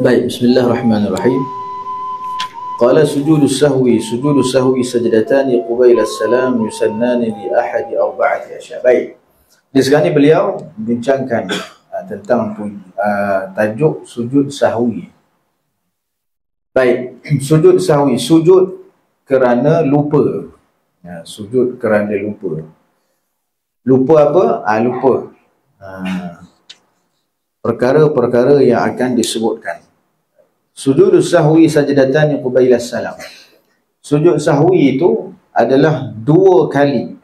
Baik, bismillahirrahmanirrahim. Qala sujudus sahwi sajdatani qubaila salam yusannani li ahadi arba'ati asya. Baik. Di sekarang ni beliau bincangkan tentang tajuk sujud sahwi. Baik, sujud sahwi, sujud kerana lupa. Sujud kerana lupa. Lupa apa? Lupa perkara-perkara yang akan disebutkan. Sujud sahwi sajdatani qubaila salam. Sujud sahwi itu adalah 2 kali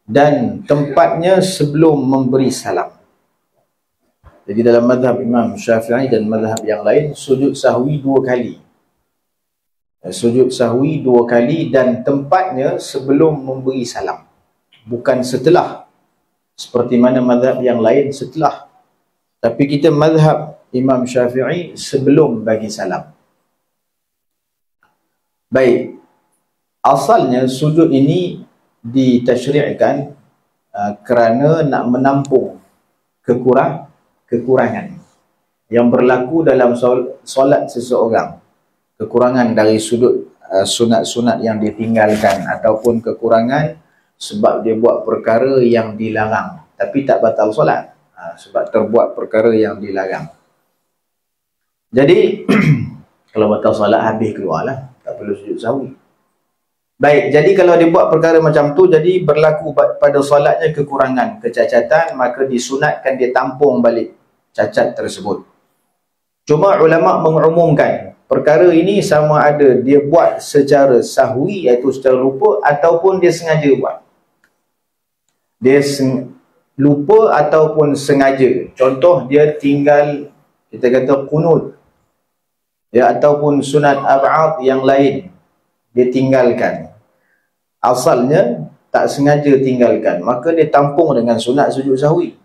dan tempatnya sebelum memberi salam. Jadi dalam mazhab Imam Syafi'i dan mazhab yang lain, sujud sahwi 2 kali. Sujud sahwi 2 kali dan tempatnya sebelum memberi salam, bukan setelah. Seperti mana mazhab yang lain setelah. Tapi kita mazhab Imam Syafi'i sebelum bagi salam. Baik, asalnya sujud ini ditasyri'kan kerana nak menampung kekurangan yang berlaku dalam solat seseorang. Kekurangan dari sudut sunat-sunat yang ditinggalkan, ataupun kekurangan sebab dia buat perkara yang dilarang tapi tak batal solat, sebab terbuat perkara yang dilarang. Jadi kalau batal solat habis keluarlah, tak perlu sujud sahwi. Baik, jadi kalau dia buat perkara macam tu, jadi berlaku pada solatnya kekurangan, kecacatan, maka disunatkan dia tampung balik cacat tersebut. Cuma ulama mengumumkan perkara ini sama ada dia buat secara sahwi, iaitu secara lupa, ataupun dia sengaja buat. Dia lupa ataupun sengaja. Contoh, dia tinggal, kita kata qunut, ataupun sunat ab'ad yang lain dia tinggalkan. Asalnya tak sengaja tinggalkan, maka dia tampung dengan sunat sujud sahwi.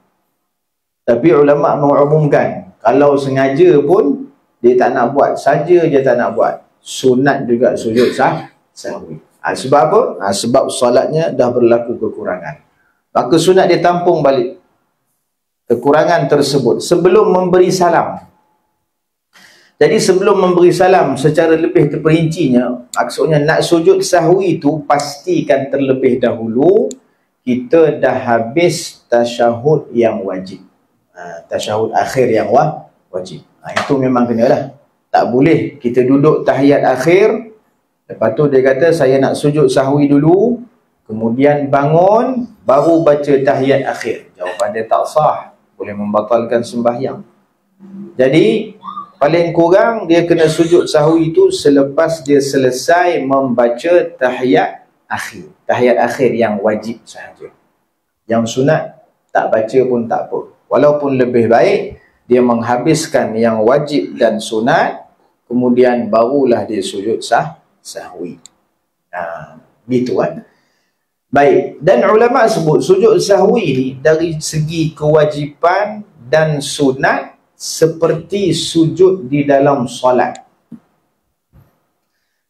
Tapi ulama mengumumkan, kalau sengaja pun dia tak nak buat, saja dia tak nak buat, sunat juga sujud sahwi. Sebab apa? Sebab solatnya dah berlaku kekurangan, maka sunat dia tampung balik kekurangan tersebut sebelum memberi salam. Jadi sebelum memberi salam secara lebih terperincinya, maksudnya nak sujud sahwi itu pastikan terlebih dahulu kita dah habis tasyahud yang wajib, tasyahud akhir yang wajib. Itu memang kenalah. Tak boleh kita duduk tahiyat akhir, lepas tu dia kata saya nak sujud sahwi dulu, kemudian bangun baru baca tahiyat akhir. Jawapan dia tak sah, boleh membatalkan sembahyang. Jadi paling kurang dia kena sujud sahwi itu selepas dia selesai membaca tahiyat akhir. Tahiyat akhir yang wajib sahaja. Yang sunat tak baca pun tak apa. Walaupun lebih baik dia menghabiskan yang wajib dan sunat, kemudian barulah dia sujud sahwi. Gitu kan. Baik, dan ulama sebut sujud sahwi ni dari segi kewajipan dan sunat seperti sujud di dalam solat.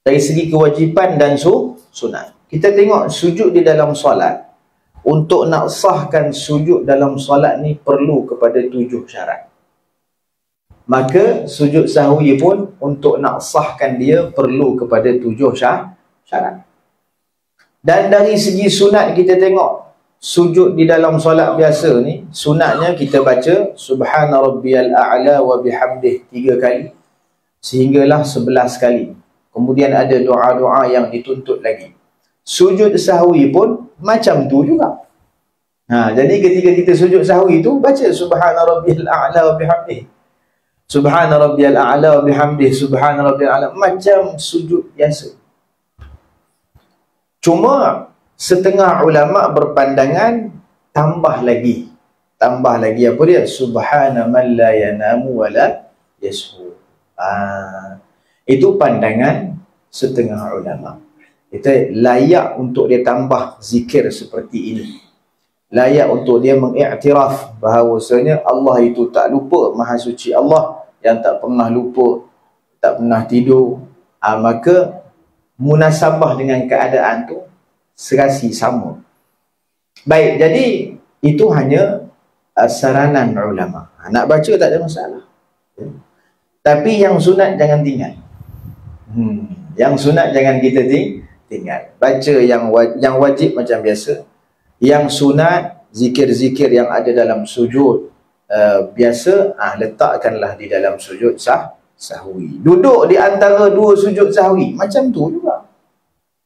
Dari segi kewajipan dan sunat. Kita tengok sujud di dalam solat. Untuk nak sahkan sujud dalam solat ni perlu kepada 7 syarat. Maka sujud sahwi pun untuk nak sahkan dia perlu kepada 7 syarat. Dan dari segi sunat kita tengok, sujud di dalam solat biasa ni, sunatnya kita baca Subhana rabbiyal a'la wa bihamdih 3 kali, sehinggalah 11 kali. Kemudian ada doa-doa yang dituntut lagi. Sujud sahwi pun macam tu juga. Jadi ketika kita sujud sahwi tu, baca Subhana rabbiyal a'la wa bihamdih, Subhana rabbiyal a'la wa bihamdih, Subhana rabbiyal a'la, macam sujud biasa. Cuma setengah ulama berpandangan tambah lagi apa dia? Subhana man la yanamu wa la yashu. Itu pandangan setengah ulama. Itu layak untuk dia tambah zikir seperti ini. Layak untuk dia mengiktiraf bahawasanya Allah itu tak lupa, Maha Suci Allah yang tak pernah lupa, tak pernah tidur. Maka munasabah dengan keadaan tu serasi sama. Baik, jadi itu hanya saranan ulama. Nak baca tak ada masalah. Ya. Tapi yang sunat jangan tinggal. Yang sunat jangan kita tinggal. Baca yang wajib macam biasa. Yang sunat, zikir-zikir yang ada dalam sujud biasa, letakkanlah di dalam sujud sahwi. Duduk di antara dua sujud sahwi, macam tu juga.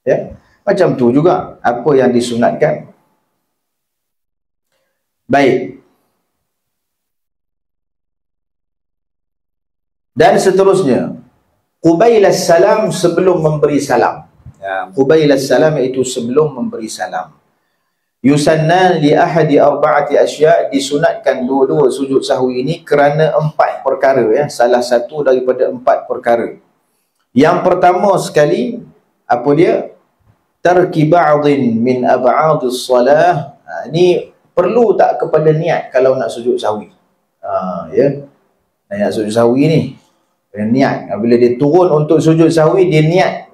Ya, macam tu juga apa yang disunatkan. Baik. Dan seterusnya, qubailas salam, sebelum memberi salam. Ya, qubailas salam iaitu sebelum memberi salam. Yusanna li ahadi arba'ati asya', disunatkan dua-dua sujud sahwi ini kerana 4 perkara, ya, salah satu daripada 4 perkara. Yang pertama sekali, apa dia? Tarki ba'dhin min ab'adis salah. Ini perlu tak kepada niat kalau nak sujud sahwi? Ya. Nak sujud sahwi ni, niat. Bila dia turun untuk sujud sahwi, dia niat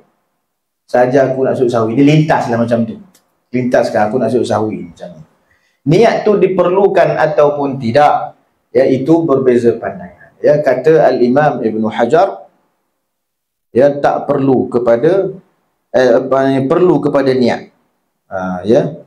saja aku nak sujud sahwi. Dia lintaslah macam tu. Lintaskan aku nak sujud sahwi macam ni. Niat tu diperlukan ataupun tidak, ya, itu berbeza pandangan. Ya, kata Al-Imam Ibn Hajar, ya, tak perlu kepada perlu kepada niat. Ya.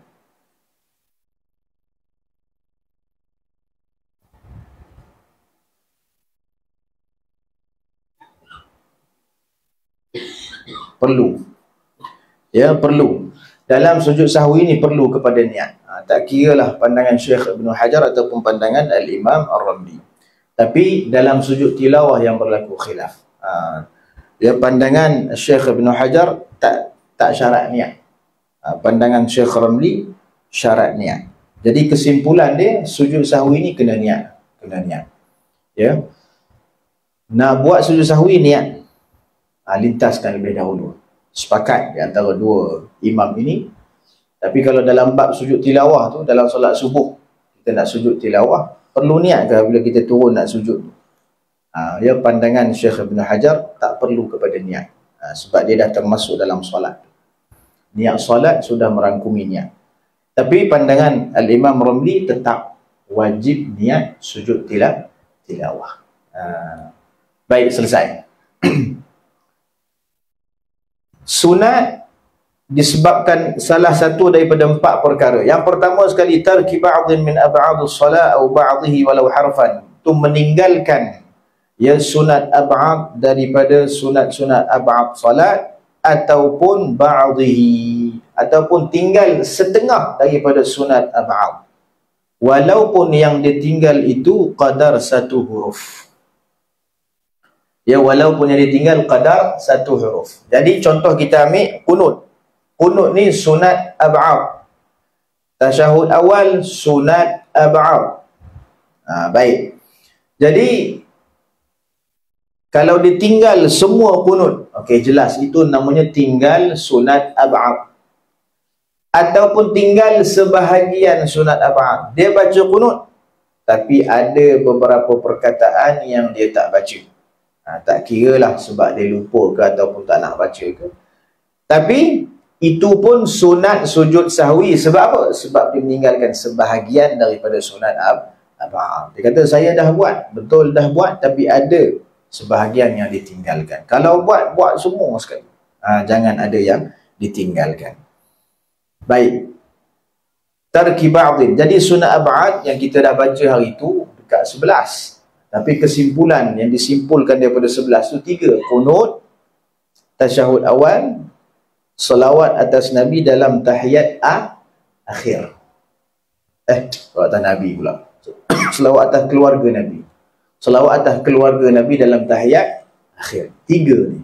Perlu. Ya, perlu. Dalam sujud sahwi ini perlu kepada niat. Tak kira lah pandangan Syekh Ibn Hajar ataupun pandangan Al-Imam Ar-Ramli. Tapi dalam sujud tilawah yang berlaku khilaf. Ya, pandangan Syekh Ibn Hajar tak syarat niat. Pandangan Syekh Ramli syarat niat. Jadi kesimpulan dia, sujud sahwi ini kena niat. Kena niat. Ya. Nak buat sujud sahwi, niat. Lintaskan lebih dahulu. Sepakat di antara dua imam ini. Tapi kalau dalam bab sujud tilawah tu, dalam solat subuh, kita nak sujud tilawah, perlu niat ke bila kita turun nak sujud? Ya, pandangan Syekh Ibn Hajar tak perlu kepada niat. Sebab dia dah termasuk dalam solat. Niat solat sudah merangkumi niat. Tapi pandangan Al-Imam Ramli tetap wajib niat sujud tilawah. Baik, selesai. Sunat disebabkan salah satu daripada 4 perkara. Yang pertama sekali, tarki ba'dhin min ab'adus salat atau ba'dhihi walau harfan. Itu meninggalkan, ya, sunat ab'ad daripada sunat-sunat ab'ad salat, ataupun ba'dhihi, ataupun tinggal setengah daripada sunat ab'ad, walaupun yang ditinggal itu qadar 1 huruf. Ya, walaupun yang ditinggal qadar 1 huruf. Jadi contoh kita ambil kunut. Kunut ni sunat ab'ad. Tasyahud awal sunat ab'ad. Baik. Jadi kalau ditinggal semua kunut, okey, jelas itu namanya tinggal sunat ab'ad. Ataupun tinggal sebahagian sunat ab'ad. Dia baca kunut, tapi ada beberapa perkataan yang dia tak baca. Tak kira lah sebab dia lupa ke ataupun tak nak baca ke. Tapi itu pun sunat sujud sahwi. Sebab apa? Sebab dia meninggalkan sebahagian daripada sunat ab'ad. Dia kata saya dah buat, betul dah buat, tapi ada sebahagian yang ditinggalkan. Kalau buat semua sekali. Jangan ada yang ditinggalkan. Baik. Tarki ba'dhin. Jadi sunat ab'ad yang kita dah baca hari itu dekat 11. Tapi kesimpulan yang disimpulkan daripada 11 itu 3. Kunut, tasyahud awal, salawat atas Nabi dalam tahiyat akhir. Salawat atas Nabi pula. Salawat atas keluarga Nabi. Salawat atas keluarga Nabi dalam tahiyat akhir. 3 ni.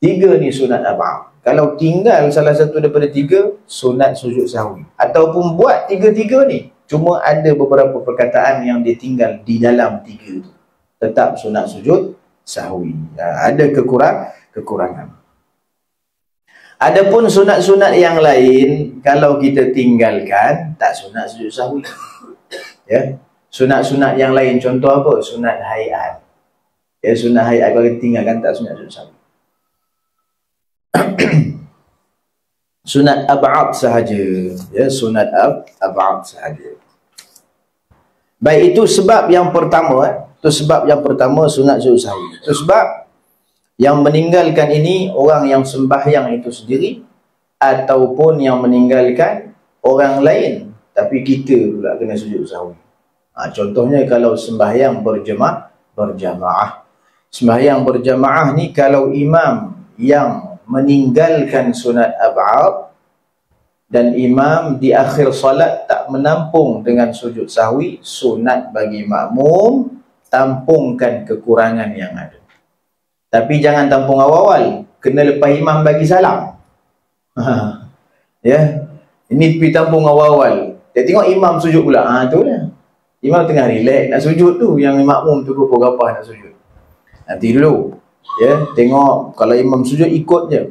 3 ni sunat ab'ad. Kalau tinggal salah satu daripada 3, sunat sujud sahwi. Ataupun buat 3-3 ni, cuma ada beberapa perkataan yang ditinggal di dalam 3 tu, tetap sunat sujud sahwi. Ada kekurangan. Adapun sunat-sunat yang lain, kalau kita tinggalkan, tak sunat sujud sahwi. Ya, sunat-sunat yang lain, contoh apa? Sunat hayat. Ya, sunat hayat kalau kita tinggalkan, tak sunat sujud sahwi. Sunat ab'ad sahaja. Ya, sunat ab'ad sahaja. Baik, itu sebab yang pertama. Itu sebab yang pertama sunat sujud sahwi. Itu sebab yang meninggalkan ini orang yang sembahyang itu sendiri, ataupun yang meninggalkan orang lain, tapi kita pula kena sujud sahwi. Contohnya kalau sembahyang berjamaah. Sembahyang berjamaah ni kalau imam yang meninggalkan sunat ab'ad dan imam di akhir solat tak menampung dengan sujud sahwi, sunat bagi makmum tampungkan kekurangan yang ada. Tapi jangan tampung awal-awal, kena lepas imam bagi salam. Ya, ini pergi tampung awal-awal. Dia tengok imam sujud pula. Tu lah. Imam tengah relax nak sujud tu, yang makmum tu gapah nak sujud. Nanti dulu. Ya, tengok kalau imam sujud ikut je.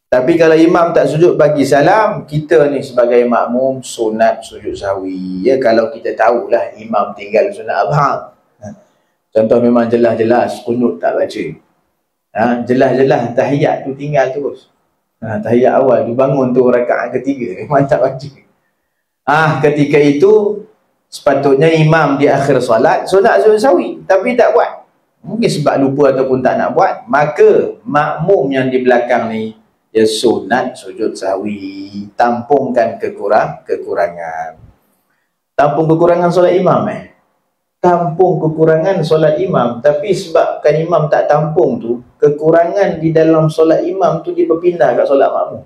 Tapi kalau imam tak sujud bagi salam, kita ni sebagai makmum sunat sujud sahwi. Ya, kalau kita tahulah imam tinggal sunat abhang. Contoh memang jelas-jelas kunut tak baca. Jelas-jelas tahiyat tu tinggal terus. Tahiyat awal tu bangun tu rakaat ketiga memang tak baca. Ketika itu sepatutnya imam di akhir solat sunat sujud sahwi, tapi tak buat. Mungkin sebab lupa ataupun tak nak buat, maka makmum yang di belakang ni dia sunat sujud sahwi, tampungkan kekurangan. Tampung kekurangan solat imam tampung kekurangan solat imam, tapi sebabkan imam tak tampung tu, kekurangan di dalam solat imam tu dia berpindah kat solat makmum.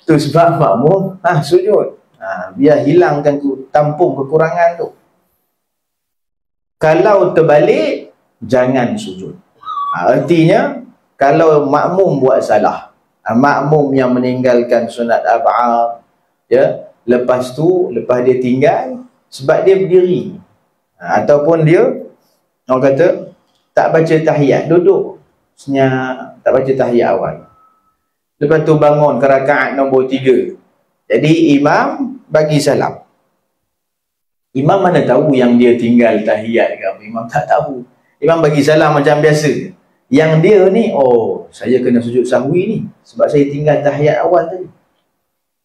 Tu sebab makmum sujud. Biar hilangkan tampung kekurangan tu. Kalau terbalik, jangan sujud. Artinya kalau makmum buat salah, makmum yang meninggalkan sunat ab'ad, ya, lepas dia tinggal sebab dia berdiri, ataupun dia orang kata tak baca tahiyat, duduk senyap, tak baca tahiyat awal, lepas tu bangun ke rakaat nombor 3, jadi imam bagi salam. Imam mana tahu yang dia tinggal tahiyat ke apa? Imam tak tahu. Imam bagi salam macam biasa. Yang dia ni, saya kena sujud sahwi ni sebab saya tinggal tahiyat awal tadi.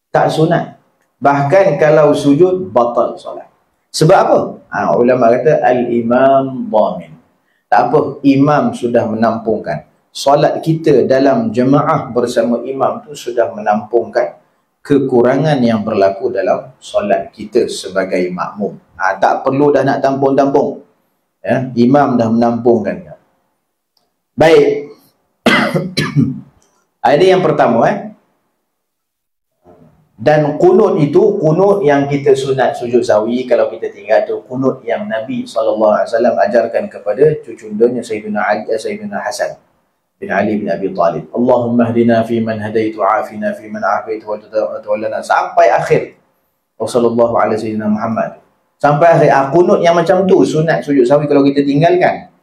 Tak sunat. Bahkan kalau sujud, batal solat. Sebab apa? Ulama kata al-imam dhamin. Tak apa, imam sudah menampungkan. Solat kita dalam jemaah bersama imam tu sudah menampungkan kekurangan yang berlaku dalam solat kita sebagai makmum. Tak perlu dah nak tampung-tampung. Ya, imam dah menampungkan. Baik. Ada yang pertama. Dan kunut itu, kunut yang kita sunat sujud sahwi kalau kita tinggal tu, kunut yang Nabi SAW ajarkan kepada cucundanya Sayyidina Hasan bin Ali bin Abi Talib. Allahumma hdina fi man hadaitu, afina fi man afaitu, wa tawallana, sampai akhir. Wassallallahu ala sayyidina Muhammad. Sampai akhir. Kunut yang macam tu sunat sujud sahwi kalau kita tinggalkan.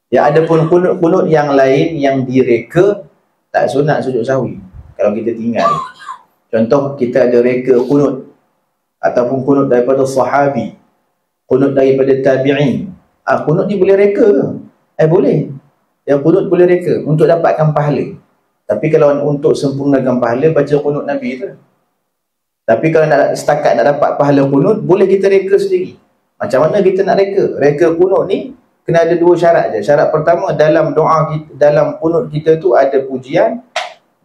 Ya, ada pun kunut yang lain yang direka tak sunat sujud sahwi kalau kita tinggal. Contoh, kita ada reka kunut ataupun kunut daripada sahabi, kunut daripada tabi'in. Kunut ni boleh reka ke? Boleh. Yang kunut boleh reka untuk dapatkan pahala. Tapi kalau untuk sempurnakan pahala, baca kunut Nabi tu. Tapi kalau setakat nak dapat pahala kunut, boleh kita reka sendiri. Macam mana kita nak reka? Reka kunut ni kena ada 2 syarat je. Syarat pertama, dalam doa kita, dalam kunut kita tu ada pujian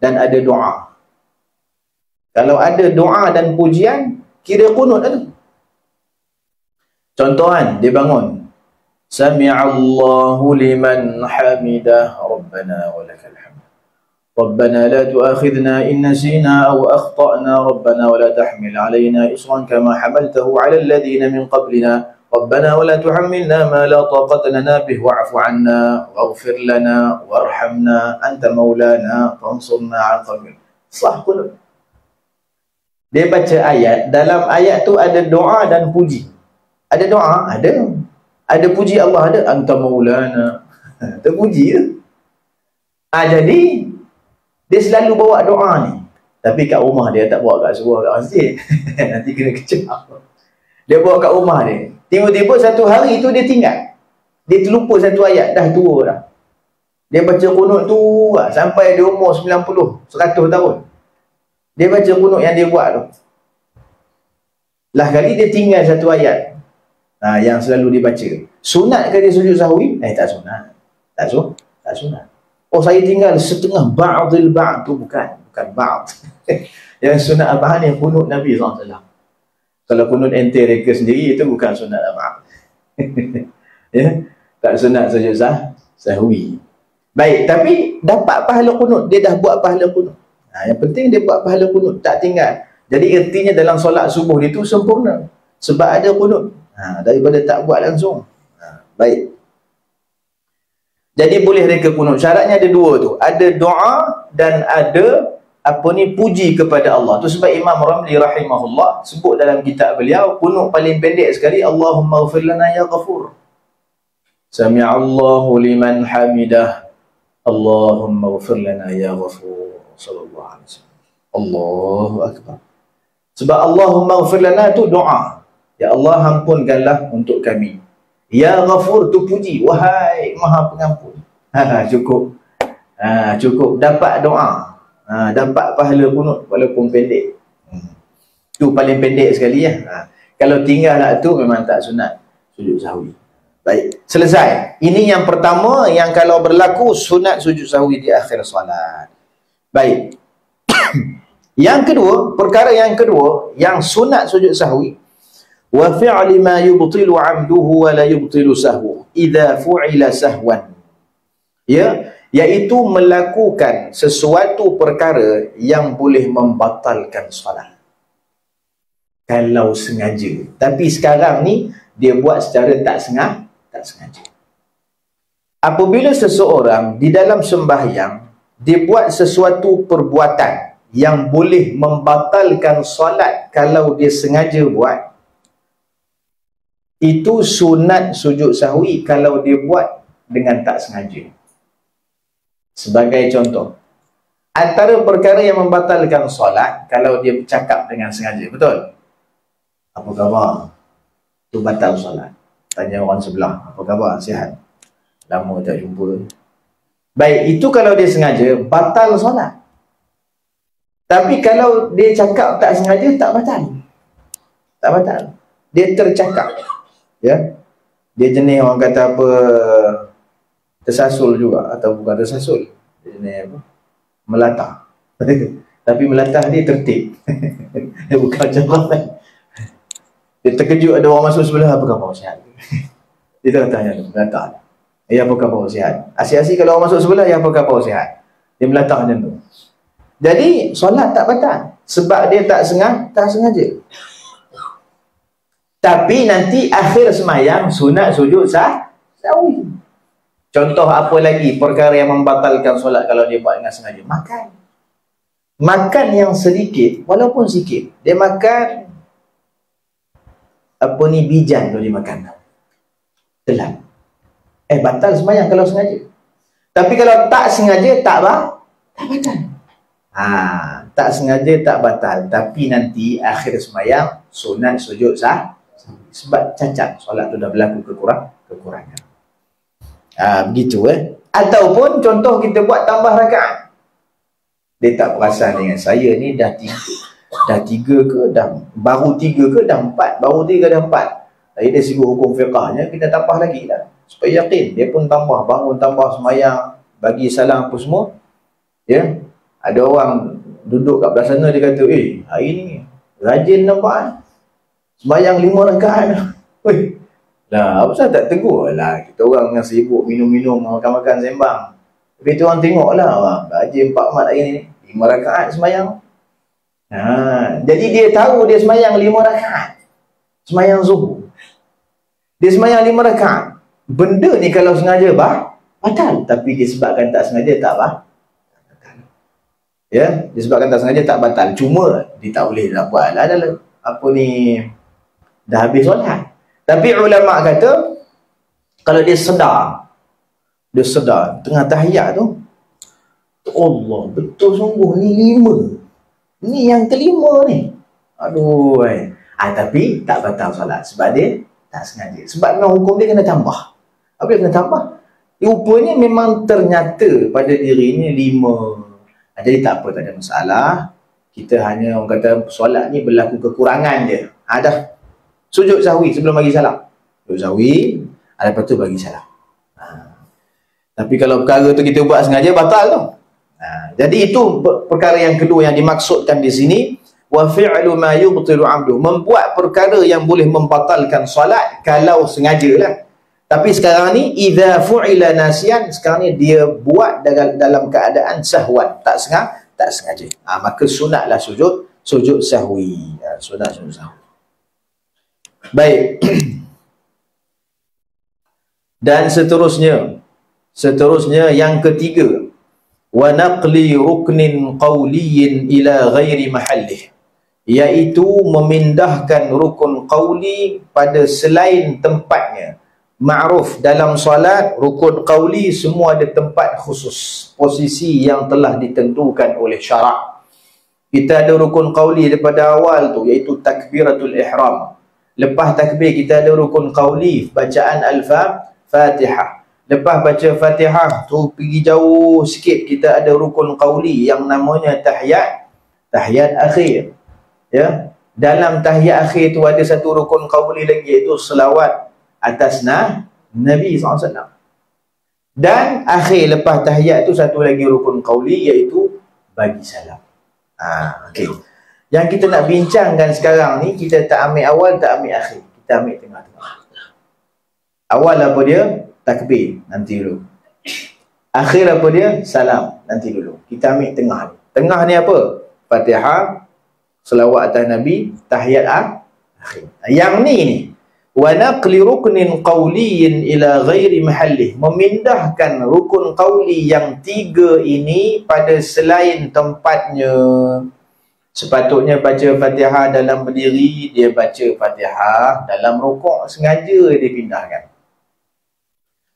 dan ada doa. Kalau ada doa dan pujian, kira kunut lah tu. Contoh dia bangun, Sami'allahu liman hamidah, Rabbana wa lakal hamd. Rabbana la tu'akhidna in nasina aw akhtana, Rabbana wa la tahmil alayna isran kama hamaltahu 'ala alladhina min qablina, Rabbana wa la tuhammilna ma la taqata lana bih, wa'fu 'anna waghfir lana warhamna anta maulana fansurna 'alal qawmil. Sah kunut. Dia baca ayat, dalam ayat tu ada doa dan puji. Ada doa, ada puji Allah, ada anta maulana, terpuji tu. Jadi dia selalu bawa doa ni. Tapi kat rumah dia tak bawa kat surau, kat masjid. Nanti kena kecap. Dia bawa kat rumah dia. Tiba-tiba satu hari tu dia tinggal. Dia terlupa satu ayat, dah tua dah. Dia baca kunut tu sampai dia umur 90, 100 tahun. Dia baca kunut yang dia buat tu. Lah kali dia tinggal satu ayat yang selalu dibaca. Sunat ke dia sujud sahwi? Tak sunat. Tak sunat. Oh, saya tinggal setengah ba'dil ba'd tu bukan ba'd. Yang sunat apaan yang kunut Nabi SAW. Kalau kunut ente reka sendiri itu bukan sunat ba'd. Ya, tak sunat sujud sahwi. Baik, tapi dapat pahala kunut, dia dah buat pahala kunut. Yang penting dia buat pahala kunut, tak tinggal. Jadi ertinya dalam solat subuh itu sempurna sebab ada kunut. Daripada tak buat langsung. Baik. Jadi boleh reka kunut. Syaratnya ada dua tu. Ada doa dan ada puji kepada Allah. Tu sebab Imam Ramli rahimahullah sebut dalam kitab beliau, kunut paling pendek sekali, Allahumma ghfir lana ya ghafur. Sami'allahu liman hamidah. Allahumma ghfir lana ya ghafur. Sallallahu alaihi wasallam. Allahu akbar. Sebab Allahumma ghfir lana tu doa. Ya Allah, ampunkanlah untuk kami. Ya Ghafur tu puji, wahai Maha Pengampun. Cukup. Cukup dapat doa. Dapat pahala kunut walaupun pendek. Tu paling pendek sekali ya. Kalau tinggal lah tu memang tak sunat sujud sahwi. Baik, selesai. Ini yang pertama yang kalau berlaku sunat sujud sahwi di akhir solat. Baik. Yang kedua, perkara yang kedua yang sunat sujud sahwi, wa fi'li ma yubtilu 'amduhu wa la yubtilu sahwu idza fu'ila sahwan. Ya, iaitu melakukan sesuatu perkara yang boleh membatalkan solat kalau sengaja. Tapi sekarang ni dia buat secara tak sengaja. Apabila seseorang di dalam sembahyang dia buat sesuatu perbuatan yang boleh membatalkan solat kalau dia sengaja buat, itu sunat sujud sahwi kalau dia buat dengan tak sengaja. Sebagai contoh, antara perkara yang membatalkan solat kalau dia bercakap dengan sengaja, betul? Apa khabar? Itu batal solat. Tanya orang sebelah, apa khabar? Sihat? Lama tak jumpa. Baik, itu kalau dia sengaja, batal solat. Tapi kalau dia cakap tak sengaja, tak batal. Tak batal. Dia tercakap. Ya, dia jenis orang kata apa, tersasul juga atau bukan tersasul, dia jenis apa, melatah. Tapi melatah dia tertib. Dia bukan macam mana. Dia terkejut ada orang masuk sebelah, apa khabar, sihat? Dia tak tanya tu, melatah. Ya, apa khabar, sihat? Asyik-asyik kalau orang masuk sebelah, ya, apa khabar, sihat? Dia melatah macam tu. Jadi solat tak batal sebab dia tak sengaja. Tapi nanti akhir semayang sunat sujud sahwi. Contoh apa lagi perkara yang membatalkan solat kalau dia buat dengan sengaja? Makan yang sedikit, walaupun sikit. Dia makan bijan kalau dia makan. Telan. Batal semayang kalau sengaja. Tapi kalau tak sengaja tak batal. Tak sengaja tak batal. Tapi nanti akhir semayang sunat sujud sahwi. Sebab cacat solat tu dah berlaku kekurangan. Begitu Ataupun contoh kita buat tambah rakaat. Dia tak perasan dengan saya ni dah tiga ke, baru tiga ke dah empat, baru tiga dah empat. Jadi dia sibuk hukum fiqahnya, kita tambah lagi lah. Supaya yakin, dia pun tambah, bangun tambah semayang, bagi salam apa semua. Ya, ada orang duduk kat belah sana, dia kata, hari ni rajin nampak sembahyang 5 rakaat. Lah, apa pasal tak tegur? Lah, kita orang yang sibuk minum-minum, makan-makan, sembang. Tapi tu orang tengok lah, rajin Pak Mat hari ni 5 rakaat sembahyang. Jadi dia tahu dia sembahyang 5 rakaat. Sembahyang zuhur. Dia sembahyang 5 rakaat. Benda ni kalau sengaja batal. Tapi disebabkan tak sengaja tak batal. Ya, disebabkan tak sengaja tak batal. Cuma dia tak boleh nak buat lah dalam dah habis solat. Tapi ulama kata kalau dia sedar tengah tahiyat tu, Allah, betul sungguh ni 5. Ni yang kelima ni. Aduh. Tapi tak batal solat sebab dia tak sengaja. Sebab memang hukum dia kena tambah. Apa dia kena tambah? Rupanya memang ternyata pada diri ni 5. Jadi tak apa, tak ada masalah. Kita hanya orang kata solat ni berlaku kekurangan je. Dah sujud sahwi sebelum bagi salam. Sujud sahwi, lepas tu bagi salam. Tapi kalau perkara tu kita buat sengaja, batal tu. Jadi itu perkara yang kedua yang dimaksudkan di sini. Wa fi'lu ma yubtilu 'amdu, membuat perkara yang boleh membatalkan solat kalau sengajalah. Tapi sekarang ni idza fu'ila nasiyan, sekarang ni dia buat dalam keadaan sahwan, tak sengaja. Maka sunatlah sujud sahwi. Sunat sujud sahwi. Baik. Dan seterusnya yang ketiga, wa naqli ruknin qawliyin ila ghairi mahallih, iaitu memindahkan rukun qawli pada selain tempatnya. Ma'ruf dalam solat, rukun qawli semua ada tempat khusus, posisi yang telah ditentukan oleh syarak. Kita ada rukun qawli daripada awal tu, iaitu takbiratul ihram. Lepas takbir kita ada rukun qawli, bacaan al-Fatihah. Lepas baca Fatihah tu pergi jauh sikit, kita ada rukun qawli yang namanya tahiyat akhir. Ya, dalam tahiyat akhir tu ada satu rukun qawli lagi, iaitu selawat atas Nabi SAW. Dan akhir lepas tahiyat tu satu lagi rukun qawli, iaitu bagi salam. Okey. Yang kita nak bincangkan sekarang ni, kita tak ambil awal, tak ambil akhir, kita ambil tengah-tengah. Awal apa dia? Takbir, nanti dulu. Akhir apa dia? Salam, nanti dulu. Kita ambil tengah ni. Tengah ni apa? Fatihah, selawat atas Nabi, tahiyat akhir. Yang ni wa naqli ruknin qawliyin ila ghairi mahallih, memindahkan rukun qawli yang tiga ini pada selain tempatnya. Sepatutnya baca Fatihah dalam berdiri, dia baca Fatihah dalam rukuk, sengaja dipindahkan.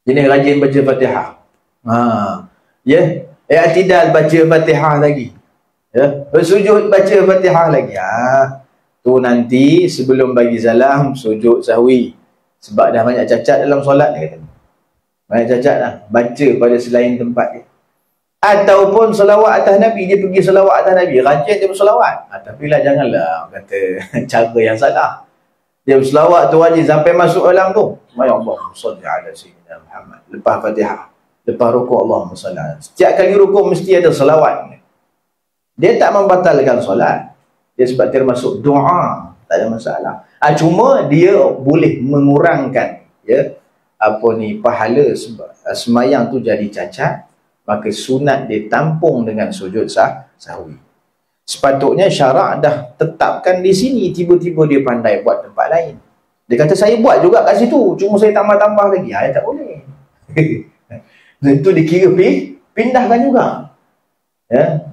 Jadi rajin baca Fatihah. I'tidal baca Fatihah lagi. Ya, bersujud baca Fatihah lagi. Tu nanti sebelum bagi salam sujud sahwi. Sebab dah banyak cacat dalam solat ni kata. Banyak cacat dah. Baca pada selain tempat dia. Ataupun selawat atas Nabi, dia pergi selawat atas Nabi, rajin dia berselawat. Tapi lah janganlah kata cara yang salah. Dia berselawat tu wajib sampai masuk dalam tu. Ya Allah, salli ala sayyidina Muhammad. Lepas Fatihah, lepas rukuk, Allahumma salli. Setiap kali rukuk mesti ada selawat. Dia tak membatalkan solat. Dia sebab termasuk doa, tak ada masalah. Cuma dia boleh mengurangkan pahala sebab semayang tu jadi cacat, maka sunat dia tampung dengan sujud sahwi. Sepatutnya syarak dah tetapkan di sini, tiba-tiba dia pandai buat tempat lain. Dia kata saya buat juga kat situ, cuma saya tambah-tambah lagi. Ya tak boleh. Dan itu dikira pindahkan juga. Ya.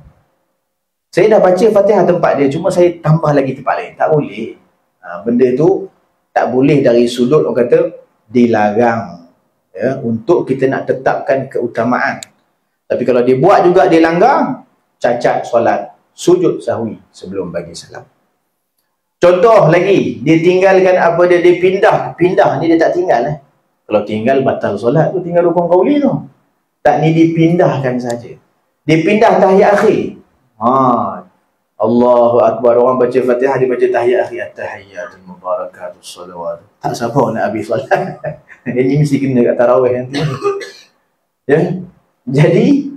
Saya dah baca Fatihah tempat dia, cuma saya tambah lagi tempat lain. Tak boleh. Benda tu tak boleh dari sudut orang kata dilarang. Ya, untuk kita nak tetapkan keutamaan. Tapi kalau dia buat juga dia langgar, cacat solat, sujud sahwi sebelum bagi salam. Contoh lagi, dia tinggalkan apa dia pindah ni dia tak tinggal. Kalau tinggal batal solat tu, tinggal rukun qauli tu. Tak, ni dipindahkan saja. Dia pindah tahiyat akhir. Allahu Akbar, orang baca Fatihah, dia baca tahiyat akhir, at-tahiyyatul mubarakatus salawat. Tak siapa nak habis solat. Ini mesti kena kat tarawih nanti. Ya. Jadi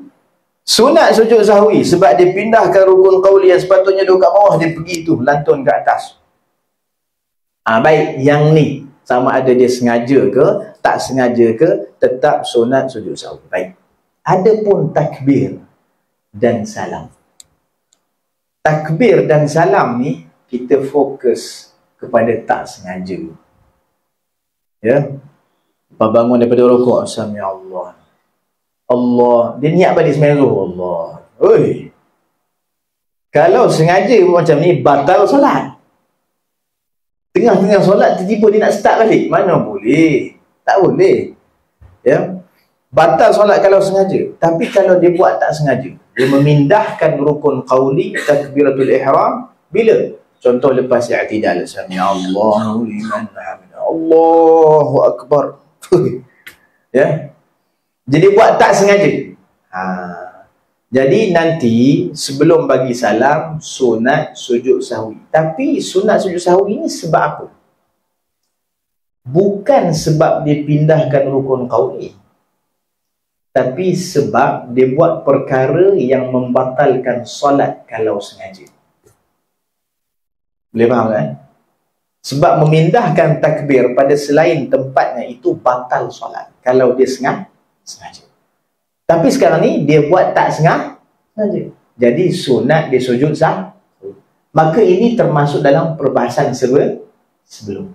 sunat sujud sahwi sebab dia pindahkan rukun qauli yang sepatutnya duduk kat bawah, dia pergi tu lantun ke atas. Baik, yang ni sama ada dia sengaja ke tak sengaja ke, tetap sunat sujud sahwi. Baik. Adapun takbir dan salam. Takbir dan salam ni kita fokus kepada tak sengaja. Ya. Bangun daripada rukuk, sami Allah. Dia niat balik sembahyang zuhur. Allah. Oi. Kalau sengaja macam ni, batal solat. Tengah-tengah solat tiba-tiba dia nak start balik. Mana boleh? Tak boleh. Ya. Batal solat kalau sengaja. Tapi kalau dia buat tak sengaja, dia memindahkan rukun qauli, takbiratul ihram, bila? Contoh lepas i'tidal, sami Allahu liman hamidah. Allahu Akbar. Ya. Jadi buat tak sengaja. Jadi nanti sebelum bagi salam, sunat sujud sahwi. Tapi sunat sujud sahwi ini sebab apa? Bukan sebab dia pindahkan rukun qauli, tapi sebab dia buat perkara yang membatalkan solat kalau sengaja. Boleh faham kan? Sebab memindahkan takbir pada selain tempatnya itu batal solat kalau dia sengaja. Tapi sekarang ni dia buat tak sengaja. Jadi sunat dia sujud sah. Maka ini termasuk dalam perbahasan sebelum.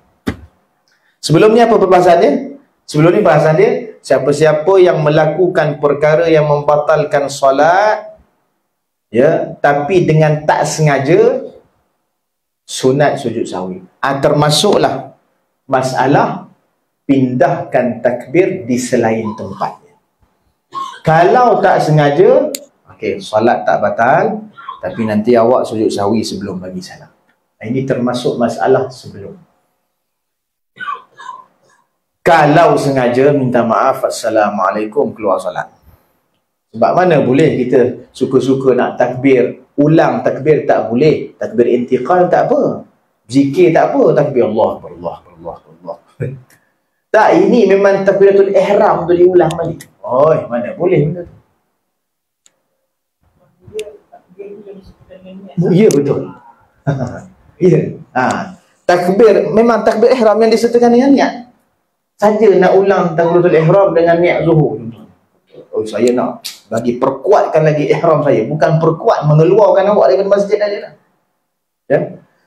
Sebelumnya apa perbahasannya? Sebelum ni perbahasan dia, siapa-siapa yang melakukan perkara yang membatalkan solat, ya, tapi dengan tak sengaja, sunat sujud sahwi. Termasuklah masalah pindahkan takbir di selain tempatnya. Kalau tak sengaja, okey, solat tak batal, tapi nanti awak sujud sahwi sebelum bagi salam. Ini termasuk masalah sebelum. Kalau sengaja, minta maaf, assalamualaikum, keluar solat. Sebab mana boleh kita suka-suka nak takbir, ulang takbir tak boleh, takbir intiqal tak apa, zikir tak apa, takbir Allah, Allah. Tak, ini memang takbiratul ihram tu diulang balik. Oh, mana boleh benda tu? Ya, betul. Ya. Takbir, memang takbir ihram yang disertakan dengan niat. Saja nak ulang takbiratul ihram dengan niat zuhur. Oh, saya nak bagi perkuatkan lagi ihram saya, bukan perkuat mengeluarkan awak daripada masjid tadi lah. Ya?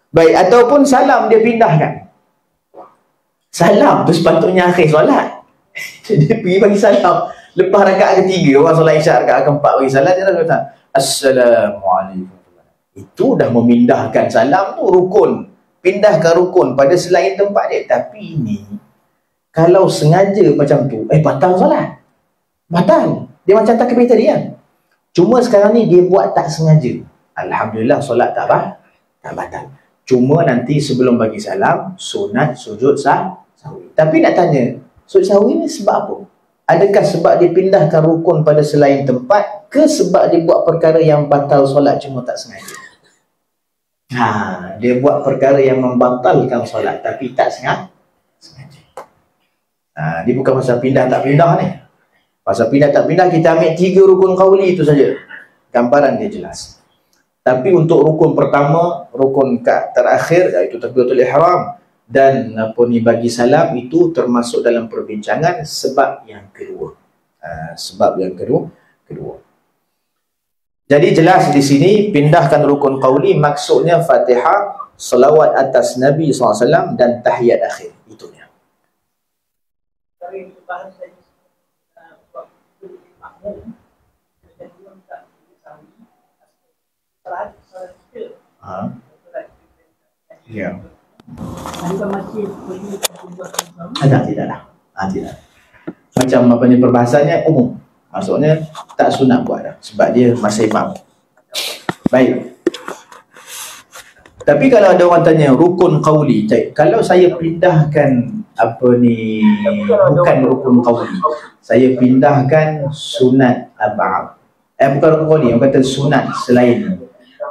Baik, ataupun salam dia pindahkan. Salam tu sepatutnya akhir solat. Dia pergi bagi salam lepas rakaat ketiga, orang solat isyak rakaat keempat bagi salam, dia kata assalamualaikum. Itu dah memindahkan salam tu rukun, pindahkan rukun pada selain tempat dia. Tapi ini kalau sengaja macam tu, batal solat. Batal. Dia macam takbir tadi kan. Cuma sekarang ni dia buat tak sengaja. Alhamdulillah solat tak batal. Cuma nanti sebelum bagi salam, sunat sujud sahwi. Tapi nak tanya, sujud sahwi ni sebab apa? Adakah sebab dia pindahkan rukun pada selain tempat, ke sebab dia buat perkara yang batal solat cuma tak sengaja? Dia buat perkara yang membatalkan solat tapi tak sengaja. Dia bukan pasal pindah tak pindah ni. Pasal pindah tak pindah, kita ambil 3 rukun qauli itu saja. Gambaran dia jelas. Tapi untuk rukun pertama, rukun terakhir, iaitu takbiratul ihram dan bagi salam, itu termasuk dalam perbincangan sebab yang kedua. Sebab yang kedua. Jadi jelas di sini pindahkan rukun qauli maksudnya Fatihah, selawat atas Nabi SAW dan tahiyat akhir. Itunya. Ya. Tidaklah. Tidak. Macam apa ni perbahasannya umum. Maksudnya tak sunat buat dah sebab dia masih imam. Baik. Tapi kalau ada orang tanya rukun qauli, kalau saya pindahkan bukan rukun qauli, saya pindahkan sunat ab'ad. Bukan rukun qauli, orang kata sunat selain.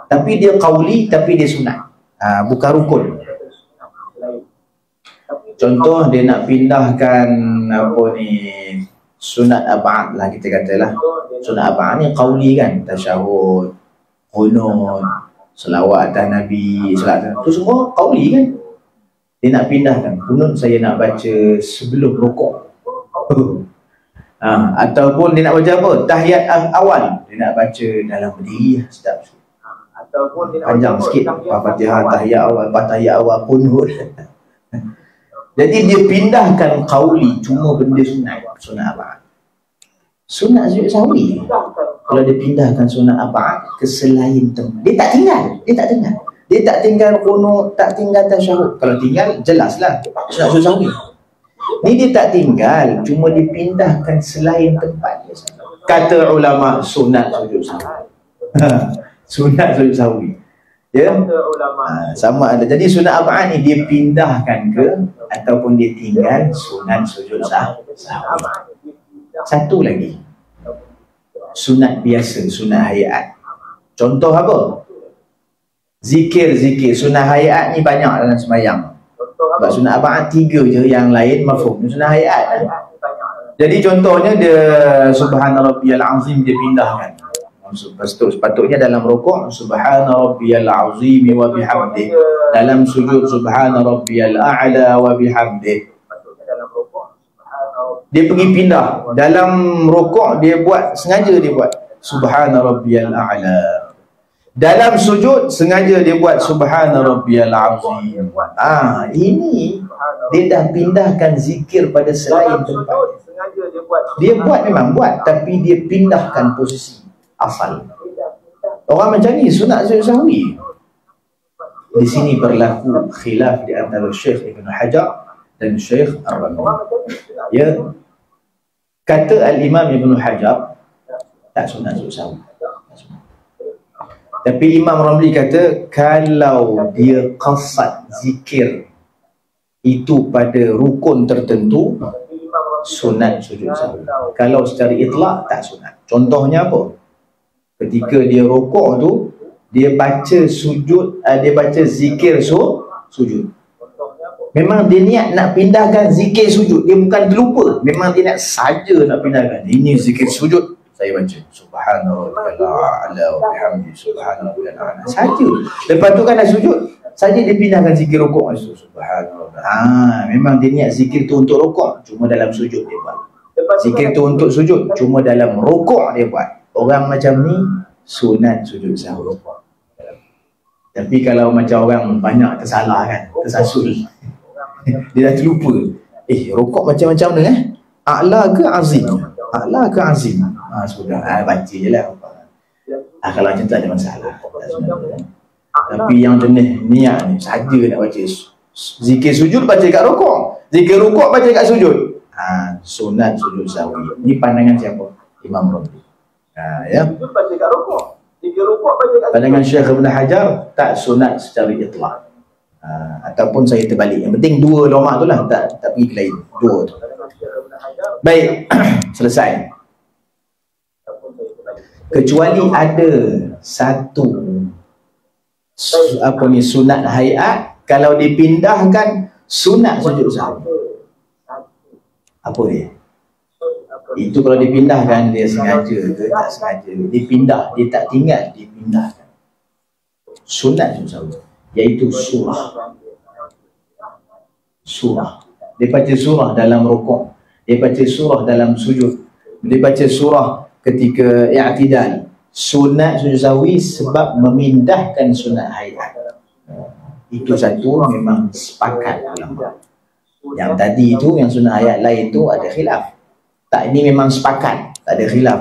Tapi dia qauli, tapi dia sunat. Bukan rukun. Contoh dia nak pindahkan sunat ab'ad lah, kita katalah. Sunat ab'ad ni qauli kan, tasyahud, qunut, selawat atas Nabi, itu semua qauli kan. Dia nak pindahkan, qunut saya nak baca sebelum rukuk. Ataupun dia nak baca apa? Tahiyat awal, dia nak baca dalam berdiri, sedap. Ataupun dia nak panjang sikit, Fatihah, tahiyat awal, qunut. Jadi dia pindahkan qauli, cuma benda sunat ab'ad. Sunat sujud sahwi, kalau dia pindahkan sunat ab'ad ke selain tempat, dia tak tinggal qunut, tak tinggal tasyahud. Kalau tinggal, jelaslah sunat sujud sahwi. Ni dia tak tinggal, cuma dipindahkan selain tempat dia. Kata ulama, sunat sujud sahwi. Sunat sujud sahwi. Ya? Sama ada. Jadi sunat ab'ad ni dia pindahkan ke ataupun dia tinggal sunat sujud sahwi. Satu lagi. sunat biasa, sunat hayat. Contoh apa? Zikir-zikir. Sunat hayat ni banyak dalam sembahyang. Sebab sunat abang 3 je, yang lain mafhum sunat hayat. Jadi contohnya dia subhana rabbiyal azim dia pindahkan. Sepatutnya dalam rukuk subhana rabbiyal azim wa bihamdih, dalam sujud subhana rabbiyal a'la wa bihamdih. Dia pergi pindah. Dalam rukuk dia buat, sengaja dia buat subhana rabbiyal a'la. Dalam sujud sengaja dia buat subhana rabbiyal azim. Ini dia dah pindahkan zikir pada selain tempat. Dia buat, memang buat, tapi dia pindahkan posisi asal. Orang macam ni sunat sujud sahwi. Di sini berlaku khilaf di antara Syekh Ibn Hajar dan Syekh Ar-Ramli. Ya, kata Al-Imam Ibn Hajar tak sunat sujud sahwi. Tapi Imam Ramli kata kalau dia qasad zikir itu pada rukun tertentu, sunat sujud sahwi. Kalau secara itlak tak sunat. Contohnya apa? Ketika dia rukuk tu, dia baca sujud, dia baca zikir sujud. Memang dia niat nak pindahkan zikir sujud, dia bukan terlupa. Memang dia nak saja nak pindahkan. Ini zikir sujud, saya baca subhanallah wa bihamdi subhanallah saja. Lepas tu kan dah sujud, saja dia pindahkan zikir rukuk itu subhanallah. Memang dia niat zikir tu untuk rukuk, cuma dalam sujud dia buat. Zikir tu untuk sujud, cuma dalam rukuk dia buat. Orang macam ni sunat sujud sahwi. Tapi kalau macam orang banyak tersalah kan, tersasul, dia dah terlupa. Rukuk macam-macam mana a'la ke azim? A'la ke azim? Sudah, baca je lah. Kalau macam tu ada masalah. Tapi yang jenis niat ni saja nak baca zikir sujud, baca kat rukuk, zikir rukuk baca kat sujud, sunat sujud sahwi. Ni pandangan siapa? Imam Ramli. Ya. Pandangan Syekh Ibn Hajar tak sunat secara itlak. Ataupun saya terbalik. Yang penting dua lomak tu lah, tak pergi ke lain. Dua tu. Baik, selesai. Kecuali ada satu sunat hayat, kalau dipindahkan sunat sujud sahwi. Apa dia? Itu kalau dipindahkan, dia sengaja ke tak sengaja, dipindah, dia tak tinggal, dipindahkan. Sunat sujud sahwi, iaitu surah. Dia baca surah dalam rukuk, dia baca surah dalam sujud, dia baca surah ketika i'tidal. Sunat sujud sahwi sebab memindahkan sunat hayat. Itu satu memang sepakat ulama. Yang tadi itu, yang sunat hayat lain tu ada khilaf. Tak, ini memang sepakat, tak ada khilaf.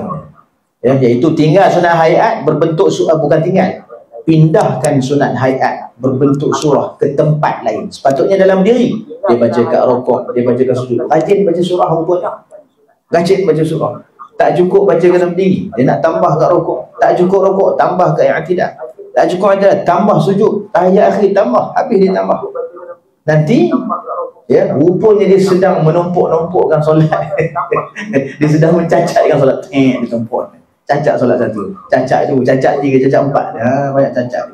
Ya, iaitu tinggal sunat hayat berbentuk surah, bukan tinggal, pindahkan sunat hayat berbentuk surah ke tempat lain. Sepatutnya dalam diri dia baca kat rukuk, dia baca kat sujud, rajin baca surah rupanya. Rajin baca surah. Tak cukup baca kat dalam diri, dia nak tambah kat rukuk. Tak cukup rukuk, tambah kat i'tidal. Tak cukup i'tidal, tambah sujud. Tahiyat akhir tambah, habis dia tambah. Nanti ya, rupanya dia sedang menumpuk-numpukkan solat. Dia sedang mencacatkan solat. Dia tumpuk. Cacat solat satu, cacat dua, cacat tiga, cacat empat. Banyak cacat.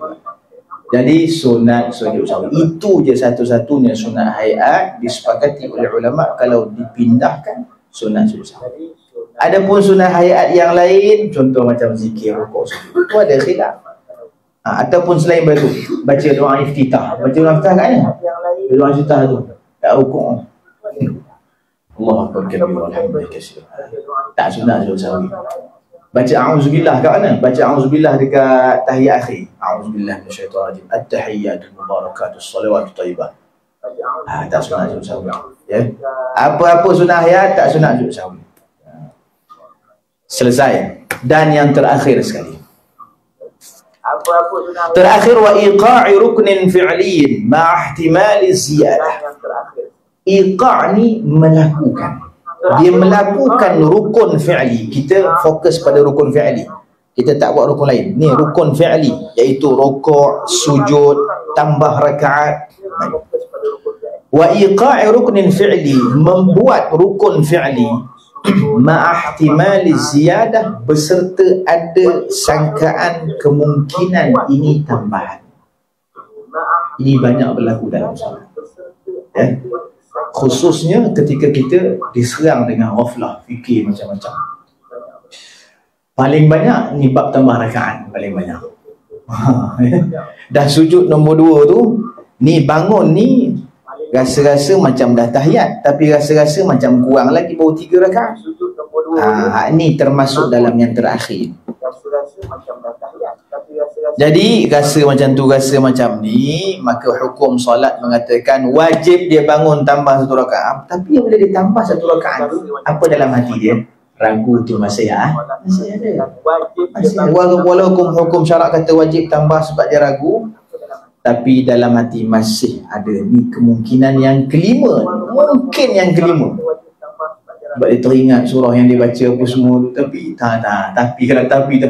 Jadi sunat sujud sahwi itu je satu-satunya sunat hayat disepakati oleh ulama kalau dipindahkan sunat sujud sahwi. Adapun sunat hayat yang lain, contoh macam zikir, rukuk, sujud, itu ada khilaf. Ataupun selain itu, baca doa iftitah. Baca doa iftitah kat mana? Doa iftitah tu kat rukuk. Allahu akbar kabira walhamdulillah katsira. Tak sunat sujud sahwi. Baca a'udzubillah kat mana? Baca a'udzubillah dekat tahiyat akhir. A'udzubillah minasyaitonir rajim. At-tahiyyatul mubarakatus shalawatut thayyibah. Tak sunat sujud sahwi. Ya. Apa-apa sunat hayat tak sunat sujud sahwi. Selesai. Dan yang terakhir sekali. Terakhir, wa iqa'i ruknin fi'liyin ma ihtimali ziyadah. Iqa' ni melakukan. Dia melakukan rukun fi'li. Kita fokus pada rukun fi'li. Kita tak buat rukun lain. Ni rukun fi'li, iaitu rukuk, sujud, tambah rakaat. Wa iqa'i ruknin fi'li, membuat rukun fi'li ma'ahtimali ziyadah, beserta ada sangkaan kemungkinan ini tambahan. Ini banyak berlaku dalam solat, ya? Khususnya ketika kita diserang dengan ghaflah, fikir macam-macam. Paling banyak ni bab tambah rakaat, paling banyak. Dah sujud nombor 2 tu, ni bangun ni rasa-rasa macam dah tahiyat, tapi rasa-rasa macam kurang lagi baru 3 rakaat. Ni termasuk dalam yang terakhir. Jadi rasa macam tu, rasa macam ni, maka hukum solat mengatakan wajib dia bangun tambah 1 rakaat. Tapi bila dia tambah 1 rakaat tu, apa dalam hati dia? Ragu tu masih masih ada. Walaupun hukum syarak kata wajib tambah sebab dia ragu, tapi dalam hati masih ada ni kemungkinan yang kelima. Mungkin yang kelima. Sebab dia teringat surah yang dia baca apa semua tu, tapi tapi kalau tapi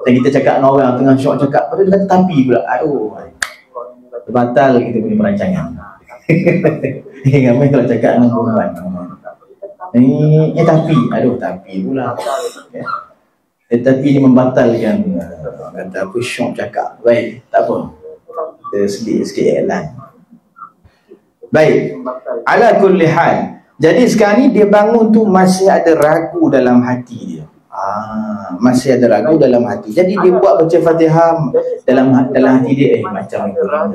dan kita cakap dengan orang tengah syok cakap, pada dia kata tapi pula. Aduh, batal kita punya perancangan. Ramai kalau cakap dengan perempuan, tapi tapi pula, tapi ni membatalkan, kata apa, syok cakap. Baik, tak apa, kita sikit iklan. Baik, ala kulli hal. Jadi sekarang ni dia bangun tu masih ada ragu dalam hati dia. Masih ada ragu dalam hati. Jadi dia buat baca Fatihah dalam hati dia, macam itu kan.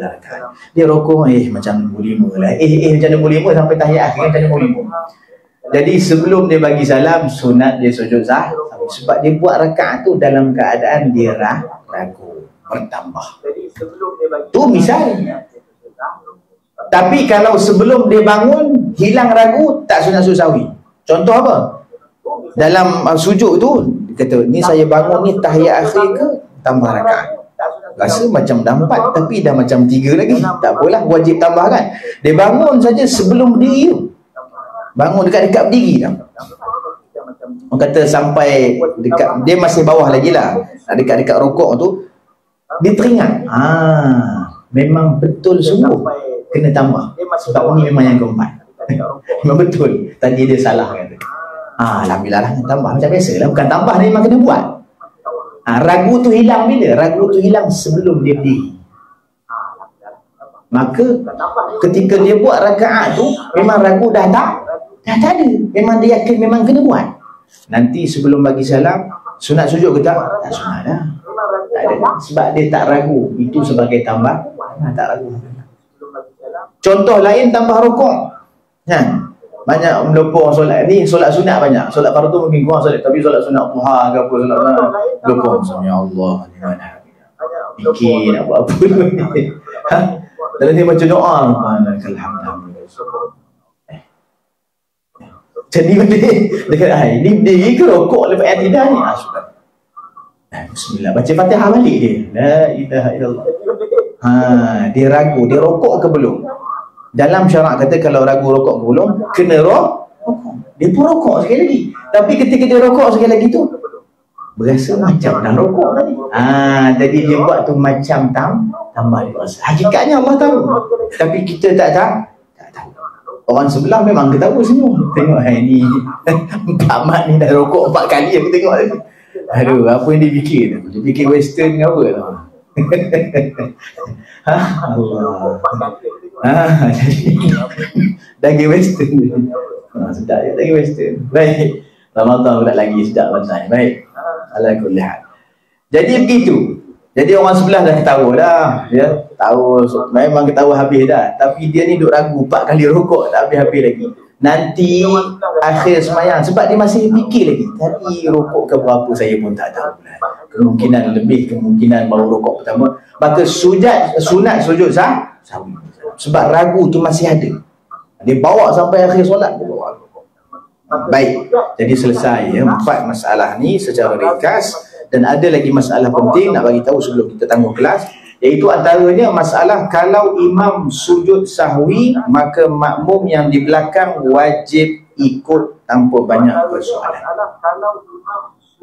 Dia rokok macam 65 lah. Macam 65 sampai tahiyat akhir macam 65. Jadi sebelum dia bagi salam, sunat dia sujud sahwi. Sebab dia buat rakaat tu dalam keadaan dia ragu, bertambah. Tu misalnya. Tapi kalau sebelum dia bangun hilang ragu, tak sunat sujud sahwi. Contoh apa? Dalam sujud tu dia kata, ni saya bangun ni tahiyat akhir ke tambah rakaat, rasa macam dah 4 tapi dah macam 3 lagi, tak apalah, wajib tambah kan. Dia bangun saja sebelum berdiri tu, bangun dekat-dekat berdiri dah. Orang kata sampai dekat, dia masih bawah lagi lah, dekat-dekat rokok tu dia teringat, memang betul sungguh kena tambah, sebab ni memang yang keempat. Memang betul tadi dia salah kata. Alhamdulillah lah, tambah macam biasa lah. Bukan tambah, dia memang kena buat. Ragu tu hilang bila? Ragu tu hilang sebelum dia berdiri. Maka ketika dia buat rakaat tu, memang ragu dah tak ada. Memang dia yakin memang kena buat. Nanti sebelum bagi salam, sunat sujud ke tak? Tak sunat dah. Tak ada. Sebab dia tak ragu itu sebagai tambah. Tak ragu. Contoh lain tambah rukuk. Banyak melopong solat ni, solat sunat banyak. Solat fardu mungkin kurang solat, tapi solat sunat duha ke apa, solat sunat melopong. Ya Allah, fikir nak buat apa tu. Dalam dia baca doa, alhamdulillah. Macam ni boleh. Dia kata, ini berdiri ke rokok lepas i'tidal ni? Sudah. Bismillah, baca Fatihah balik dia. La ilaha illallah. Dia ragu, dia rokok ke belum? Dalam syarak kata kalau ragu rokok ke belum, kena rokok. Dia pun rokok sekali lagi. Tapi ketika dia rokok sekali lagi tu, berasa macam dah rokok tadi. Jadi dia buat tu macam tambah dia rasa. Hakikatnya Allah tahu. Tapi kita tak tahu. Orang sebelah memang ketawa semua. Tengok ni Pak Mat ni dah rokok 4 kali aku tengok tadi. Aduh, apa yang dia fikir? Dia fikir western ke apa tau. Allah. Daging western. Sedap je daging western. Baik, Ramadan tak lagi sedap macam ni. Baik, ala kulli hal. Jadi begitu. Jadi orang sebelah dah ketawa dah, ya. Tahu, memang ketawa habis dah. Tapi dia ni duk ragu 4 kali rokok tak habis-habis lagi. Nanti akhir semayang, sebab dia masih fikir lagi, tadi rokok ke berapa saya pun tak tahu. Kemungkinan lebih, kemungkinan baru rokok pertama. Maka sunat sujud sahwi. Sebab ragu tu masih ada. Dia bawa sampai akhir solat, dia bawa. Baik, jadi selesai ya 4 masalah ni secara ringkas. Dan ada lagi masalah penting nak bagi tahu sebelum kita tangguh kelas, iaitu antaranya masalah kalau imam sujud sahwi, maka makmum yang di belakang wajib ikut tanpa banyak persoalan.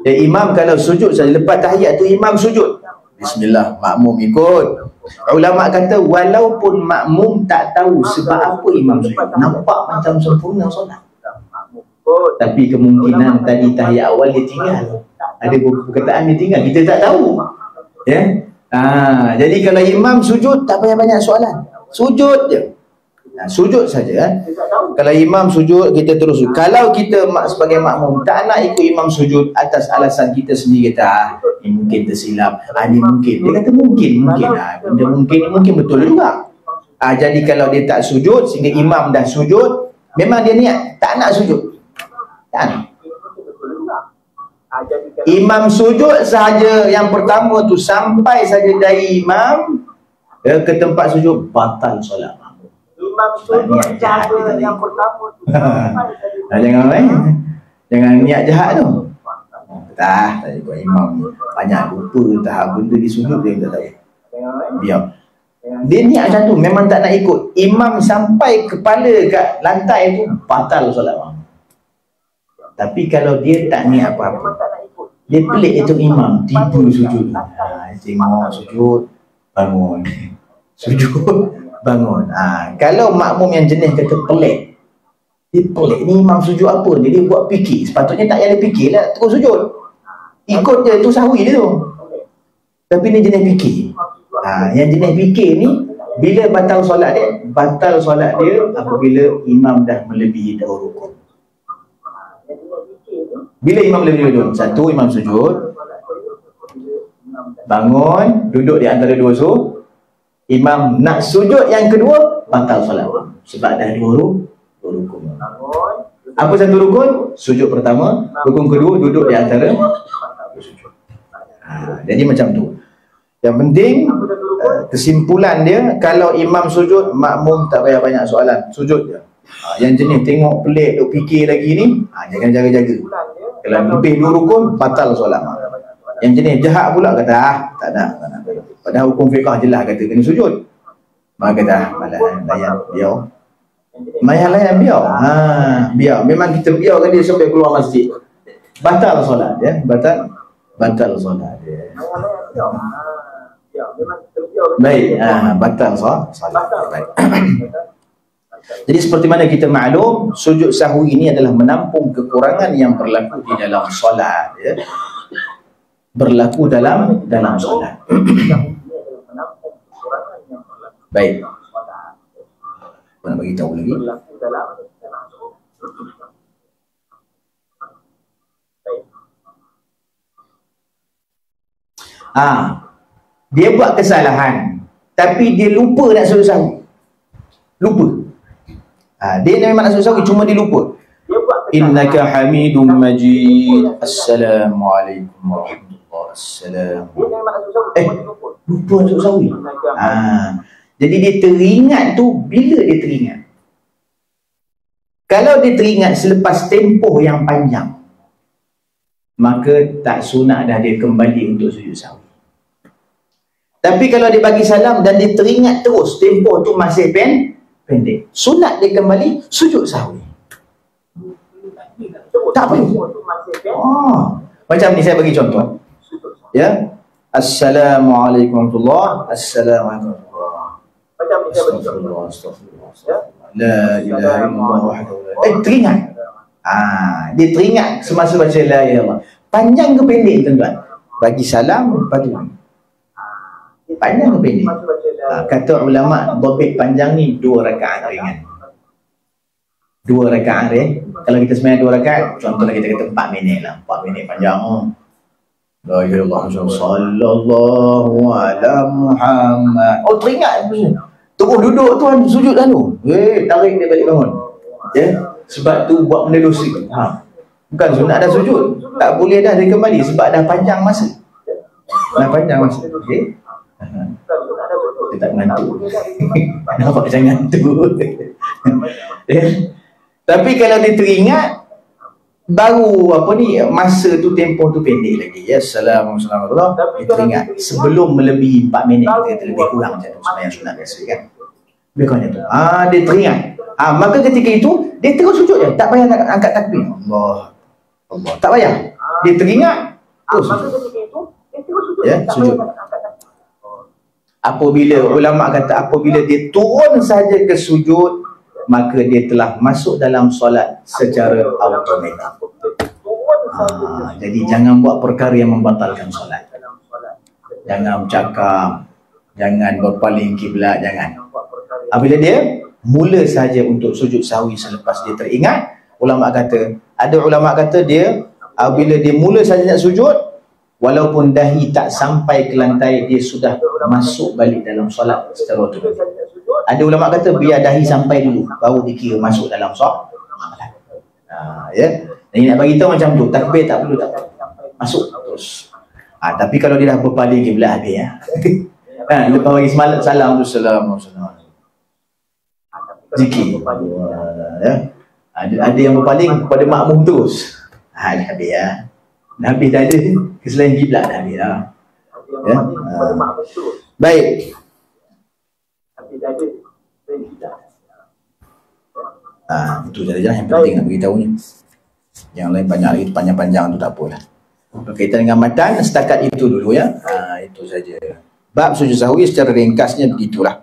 Imam kalau sujud saja, lepas tahiyat tu imam sujud, bismillah, makmum ikut. Ulama kata walaupun makmum tak tahu sebab apa imam sujud, nampak macam sempurna solat. Tapi kemungkinan tadi tahiyat awal dia tinggal. Ada perkataan dia tinggal, kita tak tahu. Ya. Jadi kalau imam sujud, tak payah banyak soalan. Sujud je. Sujud saja. Kalau imam sujud, kita terus. Kalau kita sebagai makmum tak nak ikut imam sujud atas alasan kita sendiri, kata ini mungkin tersilap, ini mungkin. Dia kata mungkin. Benda mungkin betul juga. Jadi kalau dia tak sujud sehingga imam dah sujud, memang dia niat tak nak sujud. Tak nak. Imam sujud sahaja yang pertama tu, sampai saja dari imam ke tempat sujud, batal solat makmum. Imam sujud sahaja yang pertama tu jangan main. Jangan niat jahat tu. Tak ikut imam. Banyak lupa tahap benda di sujud dia tak tahu. Biar. Dia niat macam tu, memang tak nak ikut. Imam sampai kepala kat lantai tu, batal solat makmum. Tapi kalau dia tak niat apa-apa, dia pelik itu imam, tiba sujud. Tengok sujud, bangun. Sujud, bangun. Kalau makmum yang jenis kata pelik, dia pelik, ni imam sujud apa? Dia buat fikir. Sepatutnya tak payah dia fikir lah, terus sujud. Ikut je, tu sahwi dia tu. Tapi ni jenis fikir. Yang jenis fikir ni, bila batal solat dia? Batal solat dia apabila imam dah melebihi 2 rukun. Bila imam lebih dulu, satu imam sujud, bangun, duduk di antara 2 imam nak sujud yang kedua, batal solat sebab dah 2 rukun. Apa satu rukun? Sujud pertama, rukun kedua duduk di antara sujud. Jadi macam tu. Yang penting kesimpulan dia, kalau imam sujud, makmum tak payah banyak soalan, sujud je. Yang jenis tengok pelik, duk fikir lagi ni, jangan jaga-jaga. Kalau lebih 2 rukun, batal solat. Yang jenis jahat pula kata, tak nak. Padahal hukum fiqah jelas kata kena sujud. Maka kata, layan biar. Layan biar. Biar. Memang kita biarkan dia sampai keluar masjid. Batal solat dia. Batal solat dia. Baik. Batal solat. Baik. Jadi seperti mana kita maklum, sujud sahwi ini adalah menampung kekurangan yang berlaku di dalam solat, ya. Berlaku dalam solat. Baik. Nak bagi tahu lagi. Dia buat kesalahan, tapi dia lupa nak sujud sahwi. Lupa. Dia memang nak sujud sahwi, cuma dia lupa. Innaka hamidum majid. Assalamualaikum warahmatullahi wabarakatuh. Lupa nak sujud sahwi. Jadi dia teringat tu bila dia teringat. Kalau dia teringat selepas tempoh yang panjang, maka tak sunat dah dia kembali untuk sujud sahwi. Tapi kalau dia bagi salam dan dia teringat terus tempoh tu masih pendek, sunat dia kembali sujud sahwi. Tak apa. Macam ni saya bagi contoh. Ya. Assalamualaikum warahmatullahi wabarakatuh. Macam ni saya bagi contoh. La ilaha illallah wahdahu. Teringat. Dia teringat semasa baca la ilaha illallah. Panjang ke pendek tuan-tuan? Bagi salam padu. Panjang ke pendek? Kata ulama, dhabit panjang ni 2 rakaat ringan. 2 rakaat Kalau kita sembahyang 2 rakaat, contohnya kita kata 4 minit lah. 4 minit panjang. La ilaha illallah sallallahu ala Muhammad. Teringat. Terus duduk tuan, sujud lalu. Tarik dia balik bangun. Ya. Sebab tu buat benda dosa. Bukan sunat dah sujud. Tak boleh dah dia kembali sebab dah panjang masa. Okey. Dia tak mengantuk. Nampak macam ngantuk. Tapi kalau dia teringat, baru masa tu, tempoh tu pendek lagi. Ya, Assalamualaikum. Dia teringat sebelum melebihi 4 minit, kita kata lebih kurang macam tu, sembahyang sunat biasa kan. Lebih kurang macam tu. Dia teringat. Maka ketika itu dia terus sujud je, tak payah nak angkat takbir. Allah. Tak payah. Dia teringat terus sujud. Ya, sujud. Apabila ulama kata apabila dia turun saja ke sujud, maka dia telah masuk dalam solat secara automatik. Jadi jangan buat perkara yang membatalkan solat. Jangan bercakap, jangan berpaling kiblat, jangan. Apabila dia mula saja untuk sujud sahwi selepas dia teringat, ada ulama kata dia apabila dia mula saja nak sujud, walaupun dahi tak sampai ke lantai, dia sudah masuk balik dalam solat secara otomatik. Ada ulama kata biar dahi sampai dulu, baru dikira masuk dalam solat. Ya. Dan nak bagi tahu macam tu, takbir tak perlu, masuk terus. Tapi kalau dia dah berpaling kiblat habis ya. Lepas bagi salam tu salam. Zikir. Ya. Ada yang berpaling kepada makmum terus. Dah habis ya. Dah habis dah ada kesalahan kiblat dah habis dah. Ya. Baik. Itu saja yang penting nak beritahu ni. Yang lain banyak lagi panjang-panjang tu tak apalah. Berkaitan dengan matan setakat itu dulu ya. Itu saja. Bab sujud sahwi secara ringkasnya begitulah.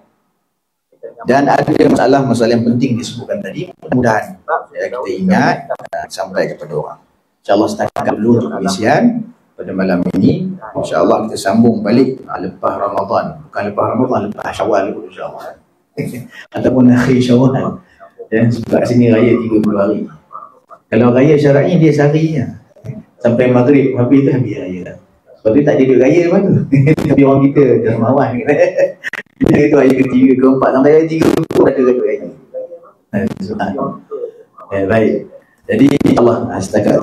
Dan ada masalah yang penting disebutkan tadi, mudah-mudahan kita ingat sampai kepada orang. InsyaAllah setakat dulu untuk pengisian pada malam ini. InsyaAllah kita sambung balik lepas Ramadan. Bukan lepas Ramadan, lepas Syawal dulu insyaAllah. Ataupun akhir Syawal. Dan sebab sini raya 30 hari. Kalau raya syaratnya dia sehari je. Sampai maghrib, habis tu habis raya lah. Sebab tu tak ada duit raya lepas tu. Tapi orang kita dermawan. Kita tu raya ketiga, keempat, sampai raya 3 pun ada duit raya. Baik. Jadi Allah setakat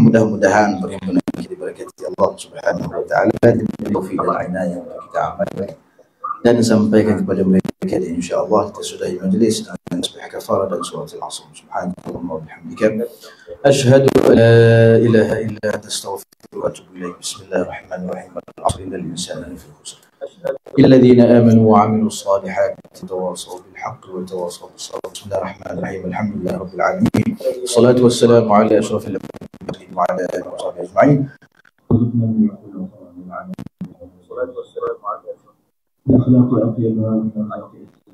mudah-mudahan perhimpunan kita diberkati Allah Subhanahu wa taala dan taufik dan inayah untuk kita amalkan dan sampaikan kepada mereka. Insya-Allah kita sudahi majlis dan tasbih kafarah dan surah al-asr. Subhanallah wa bihamdika asyhadu an la ilaha illa anta astaghfiruka wa atubu ilaik. Bismillahirrahmanirrahim. Al-asr innal insana lafi khusr. إلا الذين آمنوا وعملوا الصالحات وتواصوا بالحق وتواصوا بالصبر. بسم الله الرحمن الرحيم. الحمد لله رب العالمين. الصلاة والسلام على أشرف الأنبياء وعلى آله وصحبه أجمعين.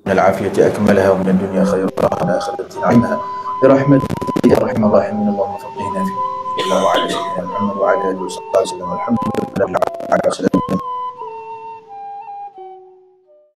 من العافية أكملها ومن الدنيا خيرها والآخرة نعيمها برحمتك يا أرحم الراحمين. اللهم فقهنا في الله وعلى سيدنا محمد وعلى آله وصحبه وسلم. الحمد لله على